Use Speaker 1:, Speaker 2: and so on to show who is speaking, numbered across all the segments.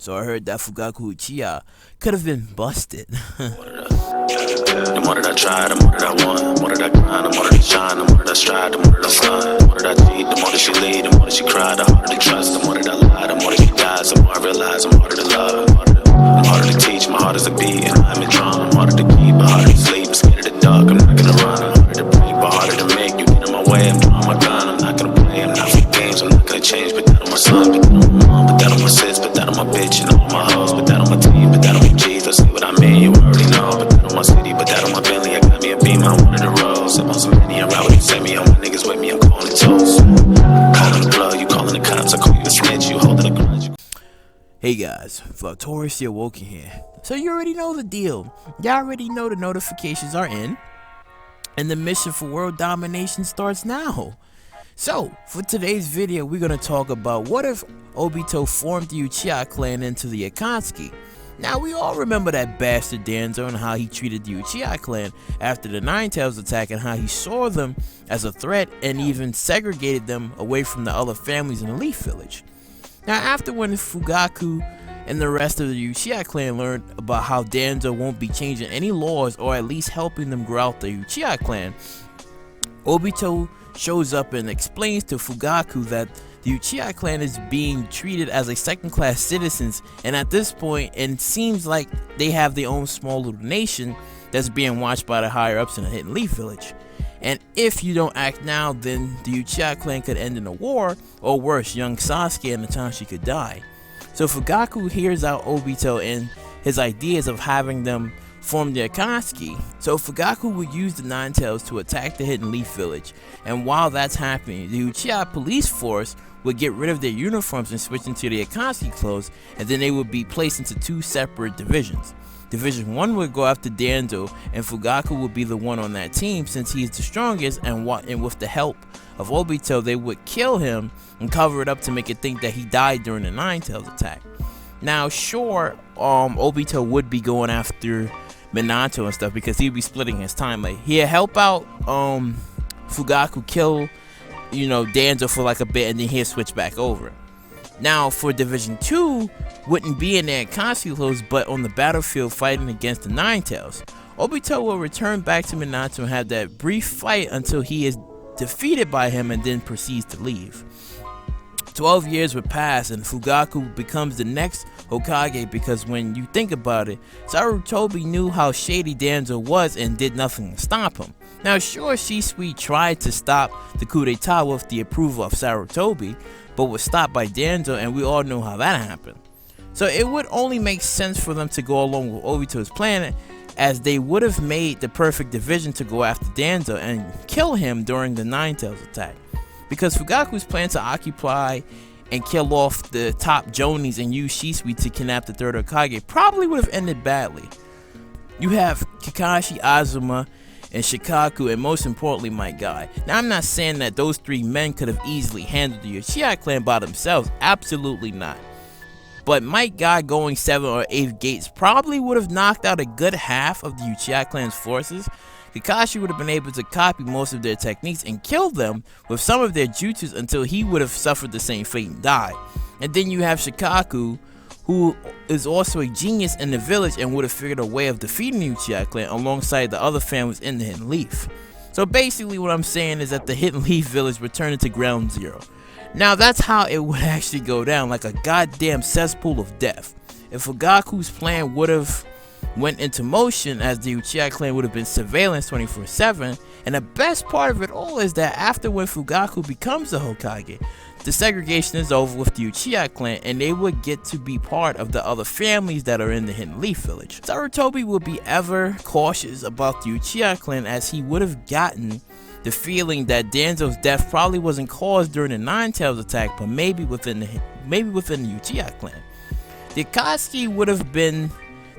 Speaker 1: So I heard that Fugaku Uchiha could have been busted.
Speaker 2: The more that I try, the more that I want. The more that I grind, the more that I shine. The more that I strive, the more that I slide. The more that I cheat, the more that she lead. The more that she cry, the harder to trust. The more that I lie, the more that she dies. The more I realize I'm harder to love. I'm harder to teach, my heart is a beat. And I'm in trauma, I'm harder to keep, but harder to sleep. I'm scared of the dark, I'm not gonna run. I'm harder to breathe, but harder to make. You get in my way, I'm drawing my gun. I'm not gonna play, I'm not for games. I'm not gonna change, but that on my son, but that on my mom, but that on my sis, but that on my bitch, and all my hoes, but that on my team, but that on my G's. I see what I mean, you already know, but that on my city, but that on my Bentley. I got me a beam, I wanted the rose. I'm on some many, I'm out with you, send me on my niggas with me, I'm calling toast. Calling the blood, you calling the cops, I call you a snitch, you holding a grudge.
Speaker 1: Hey guys, VALTORIOUS here, Woken here. So you already know the deal. You already know the notifications are in, and the mission for world domination starts now. So, for today's video, we're going to talk about what if Obito formed the Uchiha clan into the Akatsuki. Now, we all remember that bastard Danzo and how he treated the Uchiha clan after the Ninetales attack and how he saw them as a threat and even segregated them away from the other families in the Leaf Village. Now, after when Fugaku and the rest of the Uchiha clan learned about how Danzo won't be changing any laws or at least helping them grow out the Uchiha clan, Obito shows up and explains to Fugaku that the Uchiha clan is being treated as a second-class citizens, and at this point it seems like they have their own small little nation that's being watched by the higher-ups in the Hidden Leaf Village. And if you don't act now, then the Uchiha clan could end in a war, or worse, young Sasuke and Itachi could die. So Fugaku hears out Obito and his ideas of having them form the Akatsuki. So Fugaku would use the Ninetales to attack the Hidden Leaf Village, and while that's happening, the Uchiha police force would get rid of their uniforms and switch into the Akatsuki clothes, and then they would be placed into two separate divisions. Division 1 would go after Danzo, and Fugaku would be the one on that team since he is the strongest, and with the help of Obito, they would kill him and cover it up to make it think that he died during the Ninetales attack. Now, sure, Obito would be going after Minato and stuff because he'd be splitting his time. Like, he'd help out Fugaku kill, Danzo for like a bit, and then he'd switch back over. Now, for Division 2, wouldn't be in their Akatsuki clothes, but on the battlefield fighting against the Ninetales. Obito will return back to Minato and have that brief fight until he is defeated by him and then proceeds to leave. 12 years would pass and Fugaku becomes the next Hokage because when you think about it, Sarutobi knew how shady Danzo was and did nothing to stop him. Now sure, Shisui tried to stop the coup d'etat with the approval of Sarutobi, but was stopped by Danzo, and we all know how that happened. So it would only make sense for them to go along with Obito's plan, as they would have made the perfect division to go after Danzo and kill him during the Ninetales attack. Because Fugaku's plan to occupy and kill off the top Jonis and use Shisui to kidnap the third Hokage probably would have ended badly. You have Kakashi, Azuma, and Shikaku, and most importantly, my guy. Now, I'm not saying that those three men could have easily handled the Uchiha clan by themselves, absolutely not. But Might Guy going 7th or 8th gates probably would have knocked out a good half of the Uchiha clan's forces. Kakashi would have been able to copy most of their techniques and kill them with some of their jutsus until he would have suffered the same fate and died. And then you have Shikaku, who is also a genius in the village and would have figured a way of defeating the Uchiha clan alongside the other families in the Hidden Leaf. So basically what I'm saying is that the Hidden Leaf village would turn into ground zero. Now that's how it would actually go down, like a goddamn cesspool of death. If Fugaku's plan would have went into motion, as the Uchiha clan would have been surveillance 24/7, and the best part of it all is that after when Fugaku becomes the Hokage, the segregation is over with the Uchiha clan and they would get to be part of the other families that are in the Hidden Leaf Village. Sarutobi would be ever cautious about the Uchiha clan, as he would have gotten the feeling that Danzo's death probably wasn't caused during the Ninetales attack, but maybe within the Uchiha clan. The Akatsuki would have been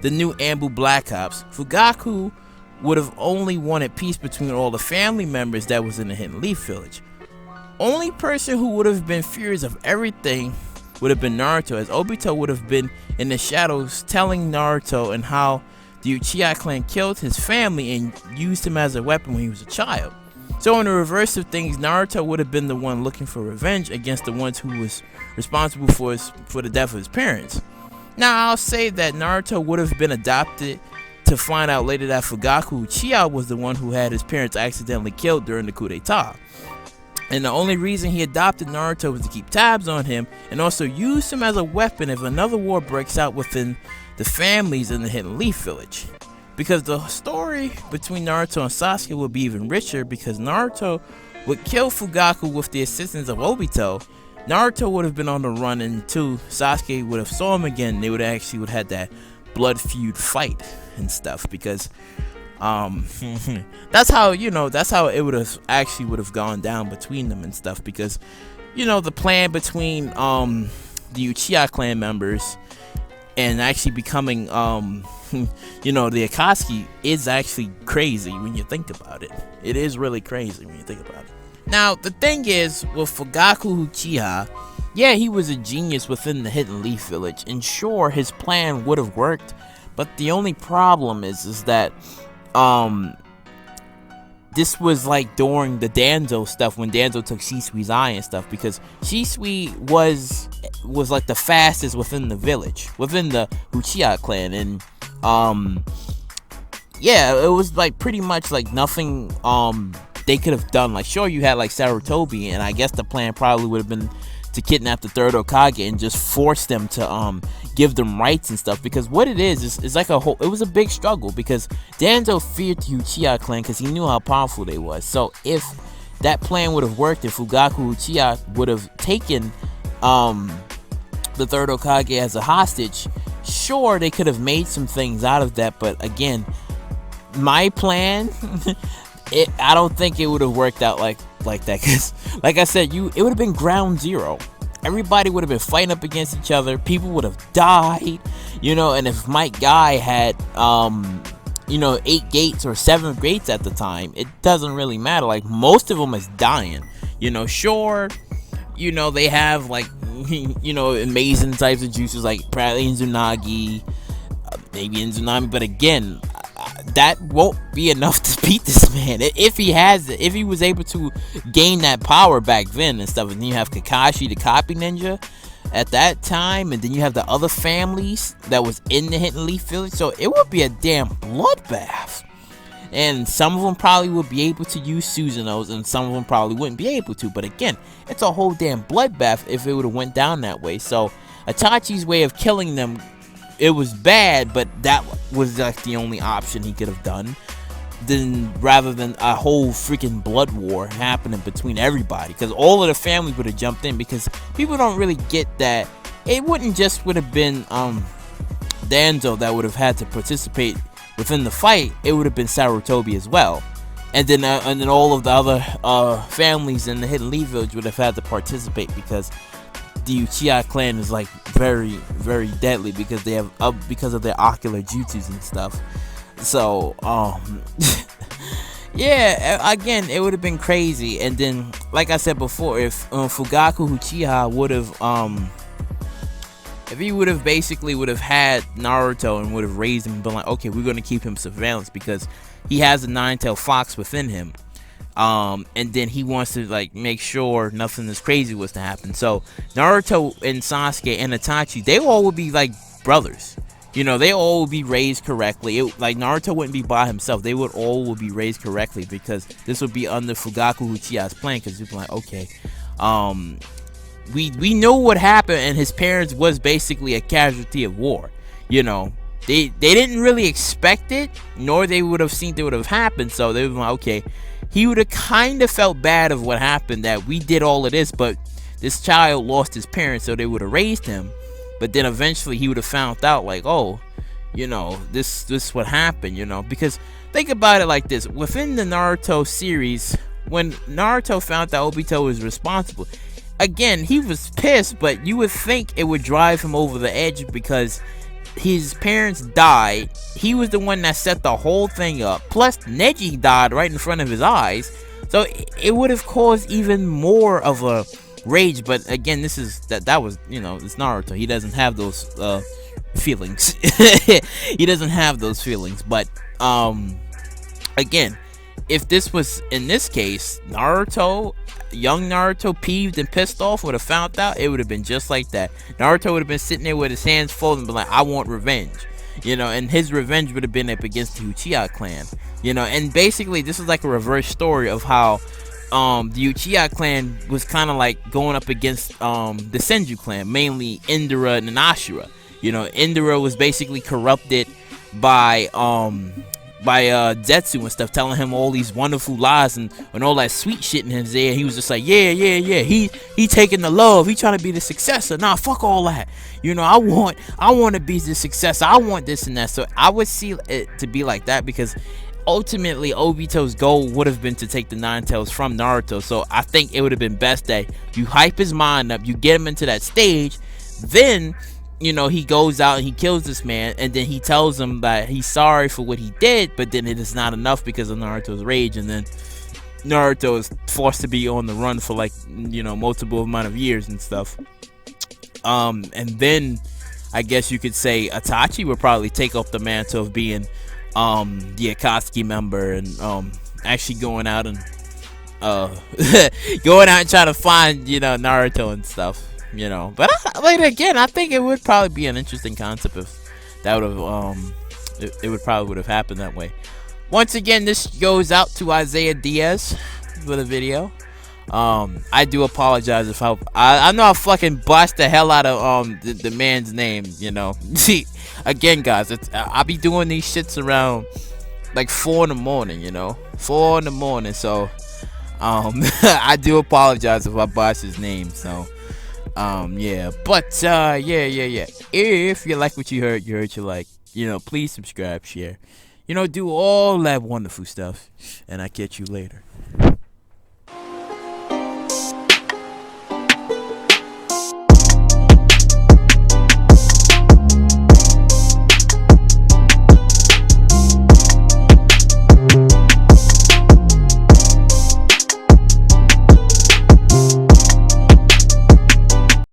Speaker 1: the new Ambu Black Ops. Fugaku would have only wanted peace between all the family members that was in the Hidden Leaf Village. Only person who would have been furious of everything would have been Naruto, as Obito would have been in the shadows telling Naruto and how the Uchiha clan killed his family and used him as a weapon when he was a child. So in the reverse of things, Naruto would have been the one looking for revenge against the ones who was responsible for the death of his parents. Now, I'll say that Naruto would have been adopted to find out later that Fugaku Uchiha was the one who had his parents accidentally killed during the coup d'etat. And the only reason he adopted Naruto was to keep tabs on him and also use him as a weapon if another war breaks out within the families in the Hidden Leaf Village. Because the story between Naruto and Sasuke would be even richer, because Naruto would kill Fugaku with the assistance of Obito. Naruto would have been on the run, and too, Sasuke would have saw him again. They would actually had that blood feud fight and stuff, because that's how it would have gone down between them and stuff, because the plan between the Uchiha clan members and actually becoming the Akatsuki is actually crazy when you think about it. It is really crazy when you think about it. Now, the thing is, with Fugaku Uchiha, yeah, he was a genius within the Hidden Leaf Village, and sure, his plan would have worked, but the only problem is that this was like during the Danzo stuff, when Danzo took Shisui's eye and stuff, because Shisui was like the fastest within the village, within the Uchiha clan, and yeah, it was like pretty much like nothing they could have done. Like, sure, you had like Sarutobi, and I guess the plan probably would have been to kidnap the third Hokage and just force them to give them rights and stuff, because what it is like it was a big struggle, because Danzo feared the Uchiha clan because he knew how powerful they was. So if that plan would have worked, if Fugaku Uchiha would have taken the third Hokage as a hostage, sure, they could have made some things out of that, but again, my plan I don't think it would have worked out like that, because like I said, it would have been ground zero. Everybody would have been fighting up against each other. People would have died, and if Mike Guy had 8 gates or 7 gates at the time, it doesn't really matter. Like, most of them is dying. Sure, they have like amazing types of juices like probably Inzunagi, maybe Inzunami, but again, that won't be enough to beat this man. If he was able to gain that power back then and stuff. And then you have Kakashi, the copy ninja, at that time, and then you have the other families that was in the Hidden Leaf Village. So it would be a damn bloodbath. And some of them probably would be able to use Susanos, and some of them probably wouldn't be able to. But again, it's a whole damn bloodbath if it would have went down that way. So Itachi's way of killing them, it was bad, but that was like the only option he could have done, rather than a whole freaking blood war happening between everybody, because all of the families would have jumped in, because people don't really get that it wouldn't just would have been Danzo that would have had to participate within the fight. It would have been Sarutobi as well, and then all of the other families in the Hidden Leaf Village would have had to participate, because the Uchiha clan is like very, very deadly, because they have because of their ocular jutsus and stuff. So yeah, again, it would have been crazy. And then, like I said before, if Fugaku Uchiha would have if he would have had Naruto and would have raised him and been like, okay, we're going to keep him surveillance because he has a nine-tailed fox within him, and then he wants to like make sure nothing as crazy was to happen. So Naruto and Sasuke and Itachi, they all would be like brothers. They all would be raised correctly. Like, Naruto wouldn't be by himself. They would all be raised correctly, because this would be under Fugaku Uchiha's plan. Because you'd be like, okay, we know what happened, and his parents was basically a casualty of war. They didn't really expect it, nor they would have seen it would have happened. So they were like, okay, he would have kind of felt bad of what happened, that we did all of this, but this child lost his parents, so they would have raised him. But then eventually he would have found out, like, oh, this what happened, because think about it like this. Within the Naruto series, when Naruto found out Obito was responsible, again, he was pissed, but you would think it would drive him over the edge, because his parents died. He was the one that set the whole thing up. Plus, Neji died right in front of his eyes. So it would have caused even more of a rage. But again, this is that was it's Naruto. He doesn't have those feelings. He doesn't have those feelings. But again, if this was in this case, Naruto, young Naruto, peeved and pissed off, would have found out, it would have been just like that. Naruto would have been sitting there with his hands folded and been like, I want revenge. And his revenge would have been up against the Uchiha clan. And basically this is like a reverse story of how the Uchiha clan was kind of like going up against the Senju clan, mainly Indra and Ashura. Indra was basically corrupted by Zetsu and stuff, telling him all these wonderful lies and all that sweet shit in his ear. He was just like, yeah, he taking the love, he trying to be the successor. Nah, fuck all that. I want to be the successor. I want this and that. So I would see it to be like that, because ultimately Obito's goal would have been to take the Nine Tails from Naruto. So I think it would have been best that you hype his mind up, you get him into that stage, then he goes out and he kills this man, and then he tells him that he's sorry for what he did, but then it is not enough because of Naruto's rage, and then Naruto is forced to be on the run for like multiple amount of years and stuff. And then I guess you could say Itachi would probably take up the mantle of being the Akatsuki member, and actually going out and trying to find Naruto and stuff. But again, I think it would probably be an interesting concept if that would have it would probably would have happened that way. Once again, this goes out to Isaiah Diaz for the video. I do apologize if I know I fucking botched the hell out of the man's name. See, again, guys, I be doing these shits around like 4 in the morning. 4 in the morning. So I do apologize if I botched his name. So. Yeah, but yeah. If you like what you heard you like. Please subscribe, share. Do all that wonderful stuff, and I'll catch you later.